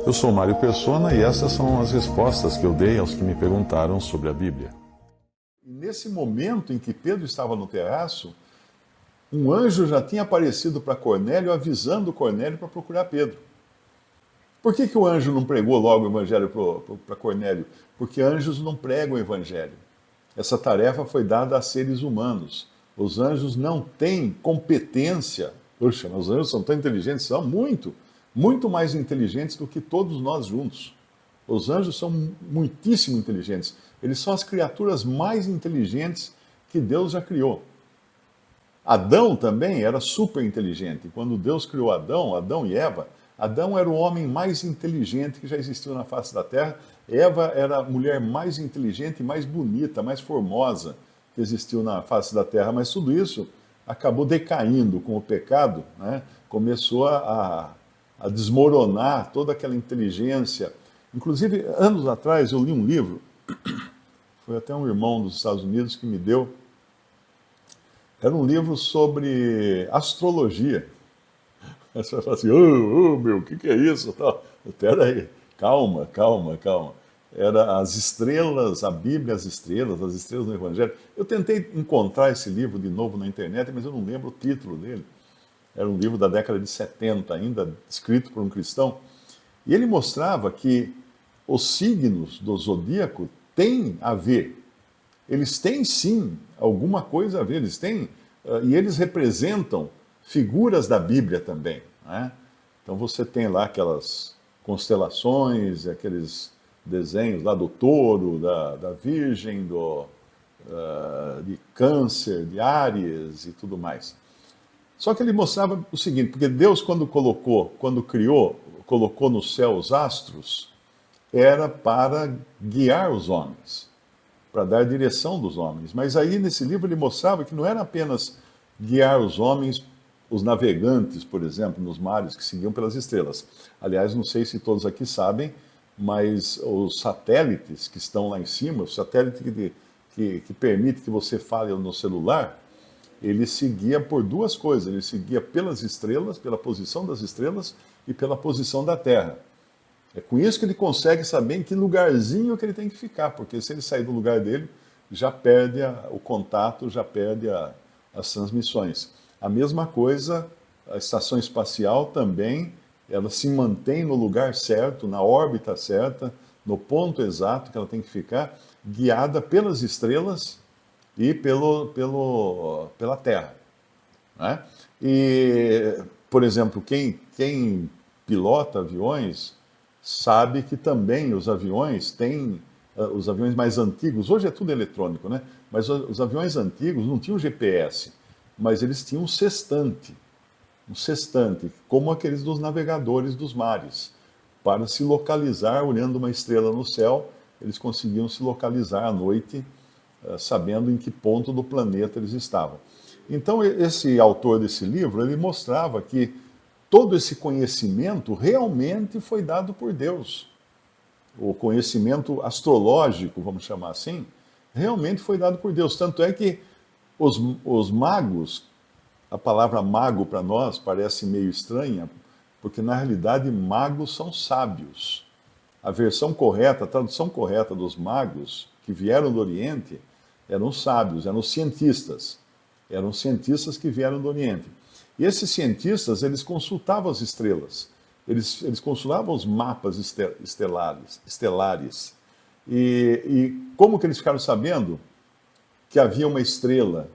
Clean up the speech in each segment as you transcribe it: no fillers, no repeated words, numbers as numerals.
Eu sou Mário Persona e essas são as respostas que eu dei aos que me perguntaram sobre a Bíblia. E nesse momento em que Pedro estava no terraço, um anjo já tinha aparecido para Cornélio, avisando Cornélio para procurar Pedro. Por que o anjo não pregou logo o evangelho para Cornélio? Porque anjos não pregam o evangelho. Essa tarefa foi dada a seres humanos. Os anjos não têm competência. Puxa, os anjos são tão inteligentes, são muito mais inteligentes do que todos nós juntos. Os anjos são muitíssimo inteligentes. Eles são as criaturas mais inteligentes que Deus já criou. Adão também era super inteligente. Quando Deus criou Adão e Eva, Adão era o homem mais inteligente que já existiu na face da terra. Eva era a mulher mais inteligente, mais bonita, mais formosa que existiu na face da terra. Mas tudo isso acabou decaindo com o pecado, né? Começou a desmoronar toda aquela inteligência. Inclusive, anos atrás, eu li um livro, foi até um irmão dos Estados Unidos que me deu. Era um livro sobre astrologia. Aí você vai falar assim, meu, o que é isso? Espera aí, calma. Era as estrelas, a Bíblia, as estrelas no Evangelho. Eu tentei encontrar esse livro de novo na internet, mas eu não lembro o título dele. Era um livro da década de 70, ainda escrito por um cristão. E ele mostrava que os signos do zodíaco têm a ver. Eles têm sim alguma coisa a ver, eles têm, e eles representam figuras da Bíblia também, né? Então você tem lá aquelas constelações, aqueles desenhos lá do touro, da virgem, de câncer, de Áries e tudo mais. Só que ele mostrava o seguinte, porque Deus quando criou, colocou no céu os astros, era para guiar os homens, para dar direção dos homens. Mas aí nesse livro ele mostrava que não era apenas guiar os homens, os navegantes, por exemplo, nos mares que seguiam pelas estrelas. Aliás, não sei se todos aqui sabem, mas os satélites que estão lá em cima, o satélite que permite que você fale no celular, ele seguia por duas coisas. Ele seguia pelas estrelas, pela posição das estrelas e pela posição da Terra. É com isso que ele consegue saber em que lugarzinho que ele tem que ficar, porque se ele sair do lugar dele, já perde o contato, já perde as transmissões. A mesma coisa, a estação espacial também, ela se mantém no lugar certo, na órbita certa, no ponto exato que ela tem que ficar, guiada pelas estrelas e pela Terra, né? E, por exemplo, quem pilota aviões sabe que também os aviões têm, os aviões mais antigos, hoje é tudo eletrônico, né? Mas os aviões antigos não tinham GPS, mas eles tinham um sextante, como aqueles dos navegadores dos mares, para se localizar, olhando uma estrela no céu, eles conseguiam se localizar à noite, sabendo em que ponto do planeta eles estavam. Então, esse autor desse livro, ele mostrava que todo esse conhecimento realmente foi dado por Deus. O conhecimento astrológico, vamos chamar assim, realmente foi dado por Deus. Tanto é que os magos, a palavra mago para nós parece meio estranha, porque na realidade magos são sábios. A versão correta, a tradução correta dos magos que vieram do Oriente eram sábios, eram cientistas. Eram cientistas que vieram do Oriente. E esses cientistas, eles consultavam as estrelas. Eles consultavam os mapas estelares. E como que eles ficaram sabendo que havia uma estrela?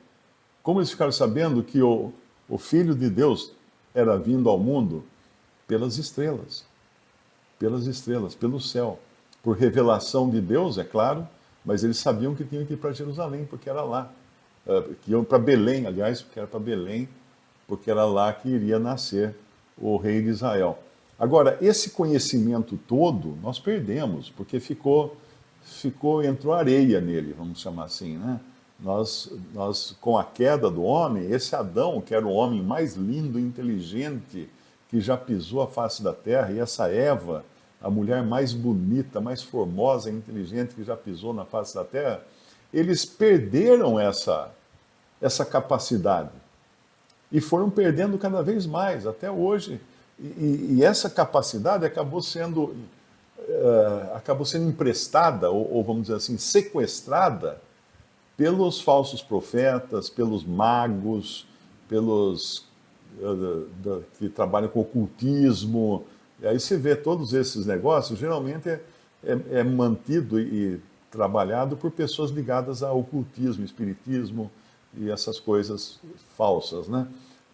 Como eles ficaram sabendo que o Filho de Deus era vindo ao mundo? Pelas estrelas, pelo céu. Por revelação de Deus, é claro, mas eles sabiam que tinham que ir para Jerusalém, porque era lá. Que iam para Belém, aliás, porque era para Belém, porque era lá que iria nascer o rei de Israel. Agora, esse conhecimento todo nós perdemos, porque entrou areia nele, vamos chamar assim, né? Nós, com a queda do homem, esse Adão, que era o homem mais lindo e inteligente que já pisou a face da terra, e essa Eva, a mulher mais bonita, mais formosa e inteligente que já pisou na face da terra, eles perderam essa capacidade. E foram perdendo cada vez mais. Até hoje, E essa capacidade acabou sendo emprestada, ou vamos dizer assim, sequestrada pelos falsos profetas, pelos magos, pelos que trabalham com ocultismo. E aí você vê todos esses negócios, geralmente é mantido e trabalhado por pessoas ligadas ao ocultismo, espiritismo e essas coisas falsas, né?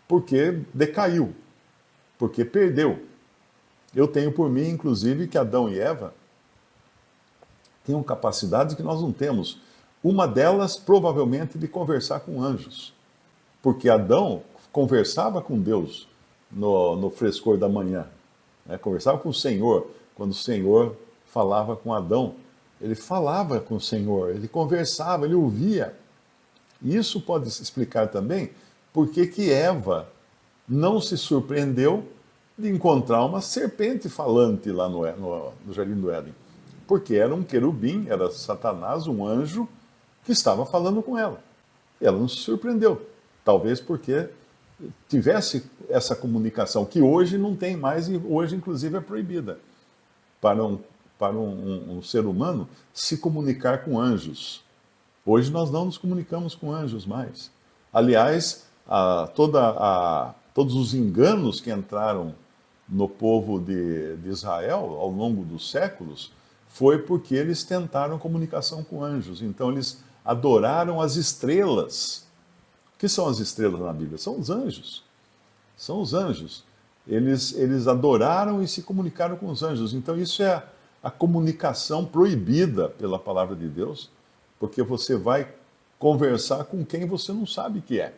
Porque decaiu, porque perdeu. Eu tenho por mim, inclusive, que Adão e Eva tinham capacidades que nós não temos. Uma delas, provavelmente, de conversar com anjos. Porque Adão conversava com Deus no frescor da manhã, né? Conversava com o Senhor. Quando o Senhor falava com Adão, ele falava com o Senhor, ele conversava, ele ouvia. E isso pode explicar também por que Eva não se surpreendeu de encontrar uma serpente falante lá no Jardim do Éden. Porque era um querubim, era Satanás, um anjo, que estava falando com ela. E ela não se surpreendeu. Talvez porque tivesse essa comunicação, que hoje não tem mais, e hoje, inclusive, é proibida para um ser humano se comunicar com anjos. Hoje nós não nos comunicamos com anjos mais. Aliás, todos os enganos que entraram no povo de Israel ao longo dos séculos foi porque eles tentaram comunicação com anjos. Então eles adoraram as estrelas. O que são as estrelas na Bíblia? São os anjos. São os anjos. Eles adoraram e se comunicaram com os anjos. Então isso é a comunicação proibida pela palavra de Deus, porque você vai conversar com quem você não sabe que é.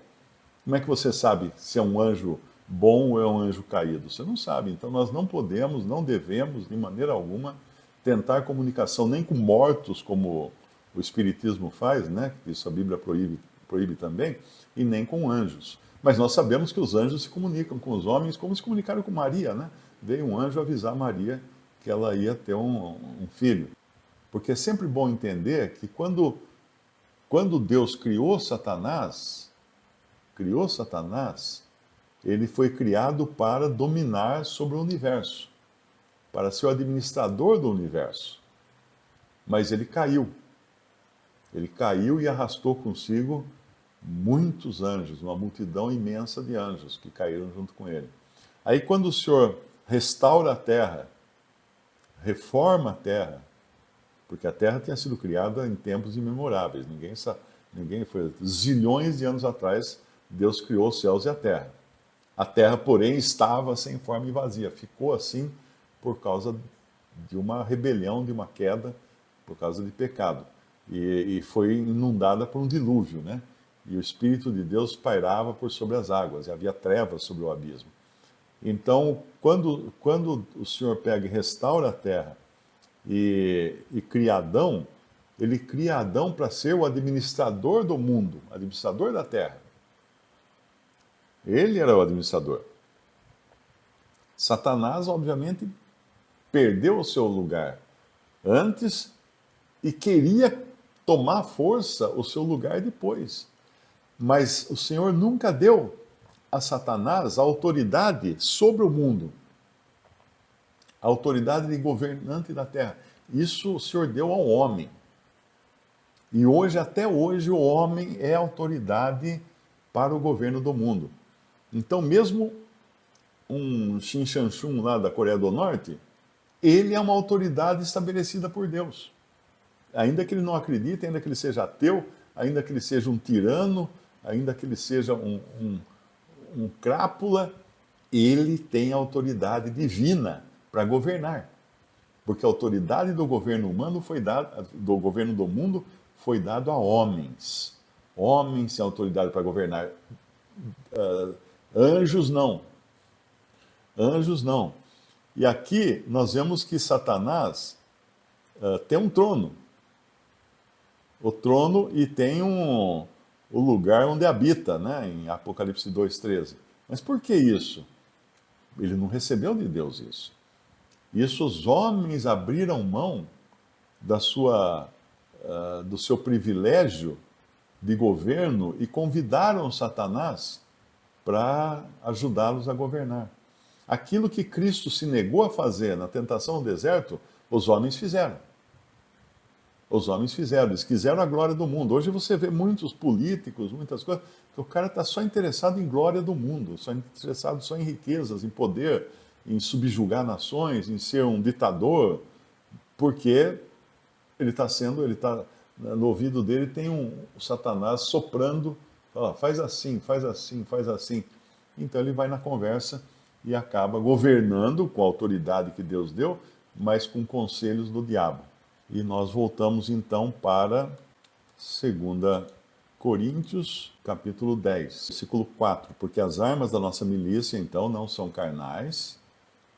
Como é que você sabe se é um anjo bom ou é um anjo caído? Você não sabe. Então nós não podemos, não devemos, de maneira alguma, tentar comunicação nem com mortos, como o Espiritismo faz, né? Isso a Bíblia proíbe também, e nem com anjos. Mas nós sabemos que os anjos se comunicam com os homens como se comunicaram com Maria, né? Veio um anjo avisar Maria que ela ia ter um filho. Porque é sempre bom entender que quando Deus criou Satanás, ele foi criado para dominar sobre o universo, para ser o administrador do universo. Mas ele caiu. Ele caiu e arrastou consigo muitos anjos, uma multidão imensa de anjos que caíram junto com ele. Aí quando o Senhor restaura a terra, reforma a terra, porque a terra tinha sido criada em tempos imemoráveis, ninguém foi zilhões de anos atrás, Deus criou os céus e a terra. A terra, porém, estava sem forma e vazia, ficou assim por causa de uma rebelião, de uma queda, por causa de pecado. E foi inundada por um dilúvio, né? E o Espírito de Deus pairava por sobre as águas, e havia trevas sobre o abismo. Então, quando o Senhor pega e restaura a terra e cria Adão, ele cria Adão para ser o administrador do mundo, administrador da terra. Ele era o administrador. Satanás, obviamente, perdeu o seu lugar antes e queria tomar força o seu lugar depois. Mas o Senhor nunca deu a Satanás a autoridade sobre o mundo, a autoridade de governante da terra. Isso o Senhor deu ao homem. E hoje, até hoje, o homem é autoridade para o governo do mundo. Então, mesmo um Xin Shan-chun lá da Coreia do Norte, ele é uma autoridade estabelecida por Deus. Ainda que ele não acredite, ainda que ele seja ateu, ainda que ele seja um tirano, ainda que ele seja um crápula, ele tem autoridade divina para governar. Porque a autoridade do governo humano do governo do mundo foi dado a homens. Homens têm autoridade para governar. Anjos não. Anjos não. E aqui nós vemos que Satanás tem um trono. O trono e tem o lugar onde habita, né, em Apocalipse 2,13. Mas por que isso? Ele não recebeu de Deus isso. Isso os homens abriram mão do seu privilégio de governo e convidaram Satanás para ajudá-los a governar. Aquilo que Cristo se negou a fazer na tentação no deserto, os homens fizeram. Os homens fizeram, eles quiseram a glória do mundo. Hoje você vê muitos políticos, muitas coisas, que o cara está só interessado em glória do mundo, só interessado só em riquezas, em poder, em subjugar nações, em ser um ditador, porque no ouvido dele tem o Satanás soprando, fala, faz assim, faz assim, faz assim. Então ele vai na conversa e acaba governando com a autoridade que Deus deu, mas com conselhos do diabo. E nós voltamos então para 2 Coríntios, capítulo 10, versículo 4. Porque as armas da nossa milícia, então, não são carnais,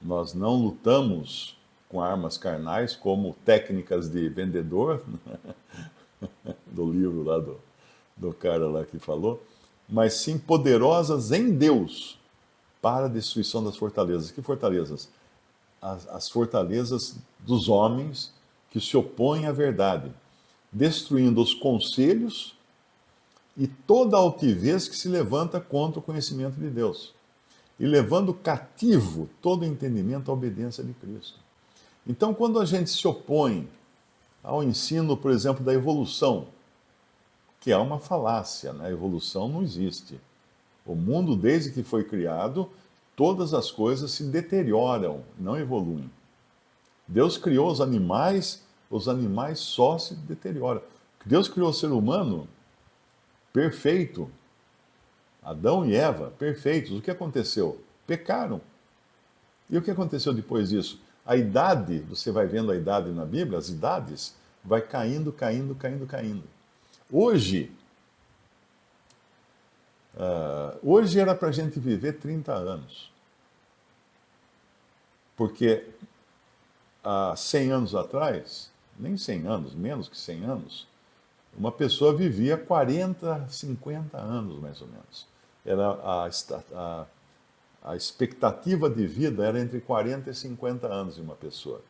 nós não lutamos com armas carnais como técnicas de vendedor, do livro lá do cara lá que falou, mas sim poderosas em Deus para a destruição das fortalezas. Que fortalezas? As fortalezas dos homens que se opõem à verdade, destruindo os conselhos e toda altivez que se levanta contra o conhecimento de Deus, e levando cativo todo entendimento à obediência de Cristo. Então, quando a gente se opõe ao ensino, por exemplo, da evolução, que é uma falácia, né? A evolução não existe. O mundo, desde que foi criado, todas as coisas se deterioram, não evoluem. Deus criou os animais só se deterioram. Deus criou o ser humano perfeito. Adão e Eva, perfeitos. O que aconteceu? Pecaram. E o que aconteceu depois disso? A idade, você vai vendo a idade na Bíblia, as idades, vai caindo, caindo, caindo, caindo. Hoje era para a gente viver 30 anos. Porque há 100 anos atrás, nem 100 anos, menos que 100 anos, uma pessoa vivia 40, 50 anos, mais ou menos. A expectativa de vida era entre 40 e 50 anos de uma pessoa.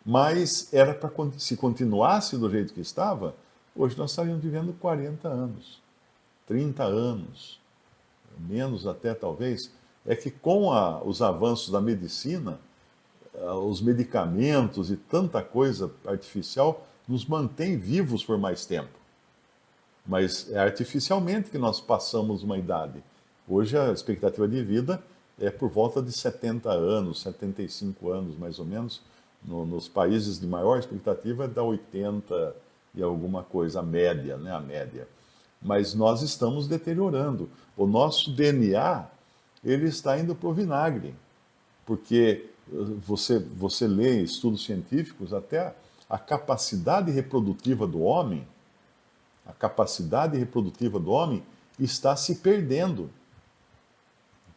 Mas era para, se continuasse do jeito que estava, hoje nós estaríamos vivendo 40 anos, 30 anos, menos até talvez. É que com os avanços da medicina, os medicamentos e tanta coisa artificial nos mantém vivos por mais tempo. Mas é artificialmente que nós passamos uma idade. Hoje a expectativa de vida é por volta de 70 anos, 75 anos mais ou menos. Nos países de maior expectativa é da 80 e alguma coisa, a média, né? A média. Mas nós estamos deteriorando. O nosso DNA, ele está indo para o vinagre. Porque você lê estudos científicos, até a capacidade reprodutiva do homem, está se perdendo.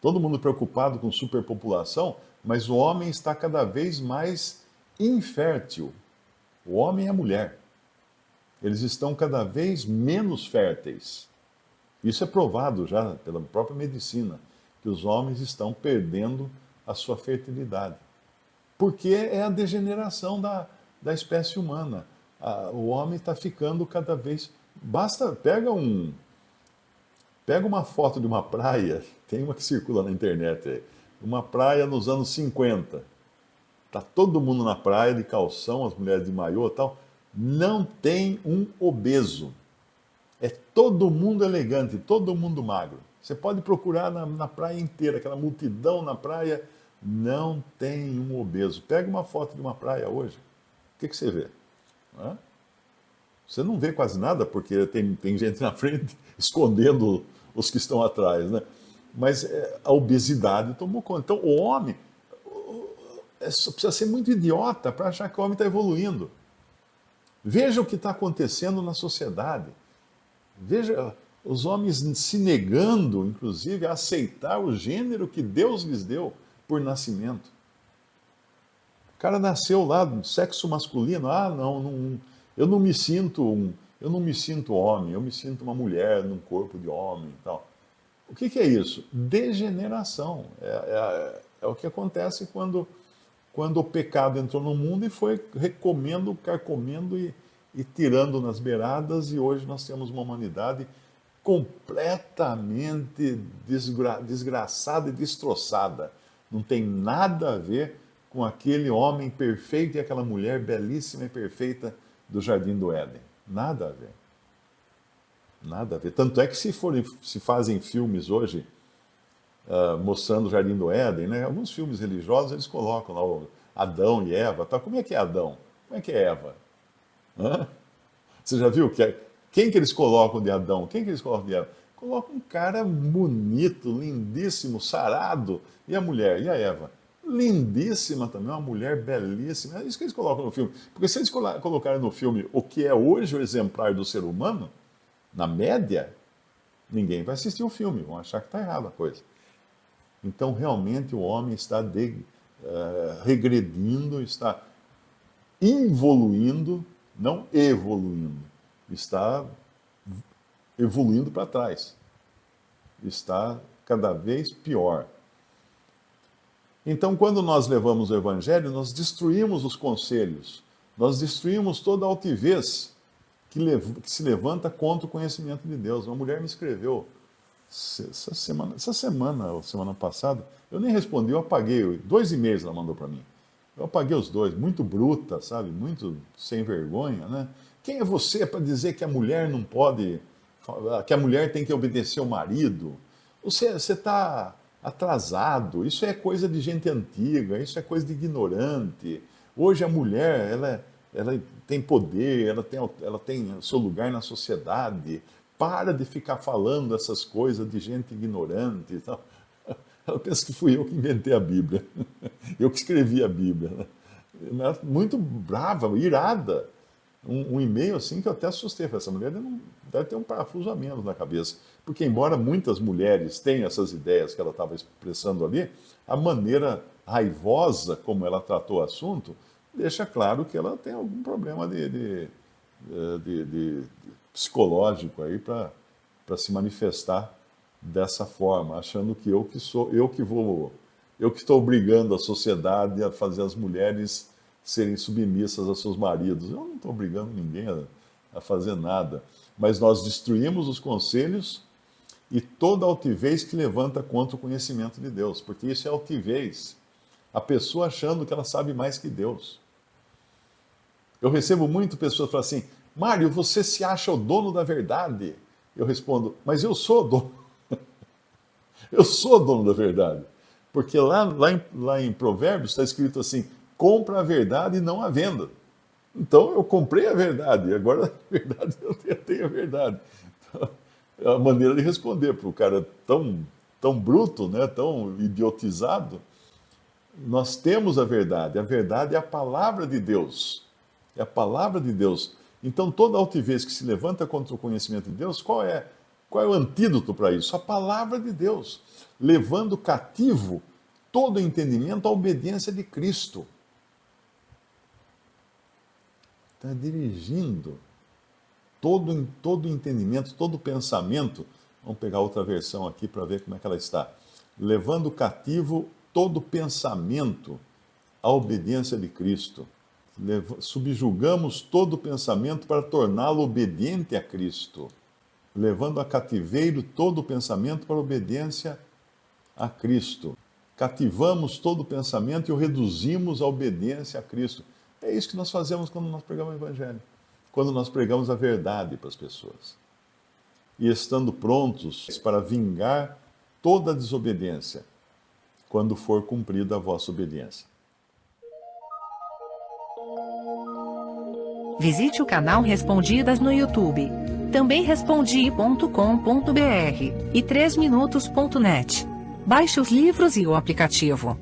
Todo mundo preocupado com superpopulação, mas o homem está cada vez mais infértil. O homem e a mulher. Eles estão cada vez menos férteis. Isso é provado já pela própria medicina, que os homens estão perdendo a sua fertilidade. Porque é a degeneração da espécie humana. O homem está ficando cada vez... Pega uma foto de uma praia, tem uma que circula na internet aí, uma praia nos anos 50. Está todo mundo na praia de calção, as mulheres de maiô e tal. Não tem um obeso. É todo mundo elegante, todo mundo magro. Você pode procurar na praia inteira, aquela multidão na praia, não tem um obeso. Pega uma foto de uma praia hoje, o que você vê? Não é? Você não vê quase nada, porque tem gente na frente escondendo os que estão atrás, né? Mas a obesidade tomou conta. Então o homem precisa ser muito idiota para achar que o homem está evoluindo. Veja o que está acontecendo na sociedade. Veja os homens se negando, inclusive, a aceitar o gênero que Deus lhes deu por nascimento. O cara nasceu lá do sexo masculino. Eu não me sinto homem, eu me sinto uma mulher num corpo de homem e tal. O que é isso? Degeneração. É o que acontece quando o pecado entrou no mundo e foi recomendo, carcomendo e tirando nas beiradas, e hoje nós temos uma humanidade completamente desgraçada e destroçada. Não tem nada a ver com aquele homem perfeito e aquela mulher belíssima e perfeita do Jardim do Éden. Nada a ver. Nada a ver. Tanto é que se fazem filmes hoje mostrando o Jardim do Éden, né? Alguns filmes religiosos eles colocam lá o Adão e Eva. Tá? Como é que é Adão? Como é que é Eva? Hã? Você já viu quem que eles colocam de Adão? Quem que eles colocam de Eva? Colocam um cara bonito, lindíssimo, sarado. E a mulher? E a Eva? Lindíssima também, uma mulher belíssima. É isso que eles colocam no filme. Porque se eles colocarem no filme o que é hoje o exemplar do ser humano, na média, ninguém vai assistir o filme, vão achar que está errada a coisa. Então, realmente, o homem está regredindo, está involuindo, não evoluindo, está evoluindo para trás. Está cada vez pior. Então, quando nós levamos o Evangelho, nós destruímos os conselhos, nós destruímos toda a altivez que se levanta contra o conhecimento de Deus. Uma mulher me escreveu essa semana ou semana passada, eu nem respondi, eu apaguei 2 e-mails ela mandou para mim. Eu apaguei os 2, muito bruta, sabe? Muito sem vergonha, né? Quem é você para dizer que a mulher não pode, que a mulher tem que obedecer ao marido? Você está atrasado, isso é coisa de gente antiga, isso é coisa de ignorante. Hoje a mulher, ela tem poder, ela tem seu lugar na sociedade. Para de ficar falando essas coisas de gente ignorante e tal. Ela pensa que fui eu que inventei a Bíblia. Eu que escrevi a Bíblia. Ela muito brava, irada. Um e-mail assim que eu até assustei. Essa mulher deve ter um parafuso a menos na cabeça. Porque embora muitas mulheres tenham essas ideias que ela estava expressando ali, a maneira raivosa como ela tratou o assunto deixa claro que ela tem algum problema de psicológico aí para se manifestar dessa forma, achando que eu que estou obrigando a sociedade a fazer as mulheres serem submissas a seus maridos. Eu não estou obrigando ninguém a fazer nada, mas nós destruímos os conselhos e toda altivez que levanta contra o conhecimento de Deus, porque isso é altivez, a pessoa achando que ela sabe mais que Deus. Eu recebo muito pessoas que falam assim: Mário, você se acha o dono da verdade? Eu respondo: mas eu sou o dono. Eu sou o dono da verdade. Porque lá em Provérbios está escrito assim: compra a verdade e não a venda. Então eu comprei a verdade, agora a verdade eu tenho a verdade. Então, é a maneira de responder para o cara tão bruto, né, tão idiotizado. Nós temos a verdade é a palavra de Deus. É a palavra de Deus. Então, toda altivez que se levanta contra o conhecimento de Deus, qual é o antídoto para isso? A palavra de Deus, levando cativo todo o entendimento à obediência de Cristo. Está dirigindo todo entendimento, todo pensamento. Vamos pegar outra versão aqui para ver como é que ela está. Levando cativo todo pensamento à obediência de Cristo. Subjugamos todo pensamento para torná-lo obediente a Cristo, levando a cativeiro todo pensamento para a obediência a Cristo. Cativamos todo pensamento e o reduzimos à obediência a Cristo. É isso que nós fazemos quando nós pregamos o Evangelho, quando nós pregamos a verdade para as pessoas. E estando prontos para vingar toda a desobediência, quando for cumprida a vossa obediência. Visite o canal Respondidas no YouTube. Também respondi.com.br e 3minutos.net. Baixe os livros e o aplicativo.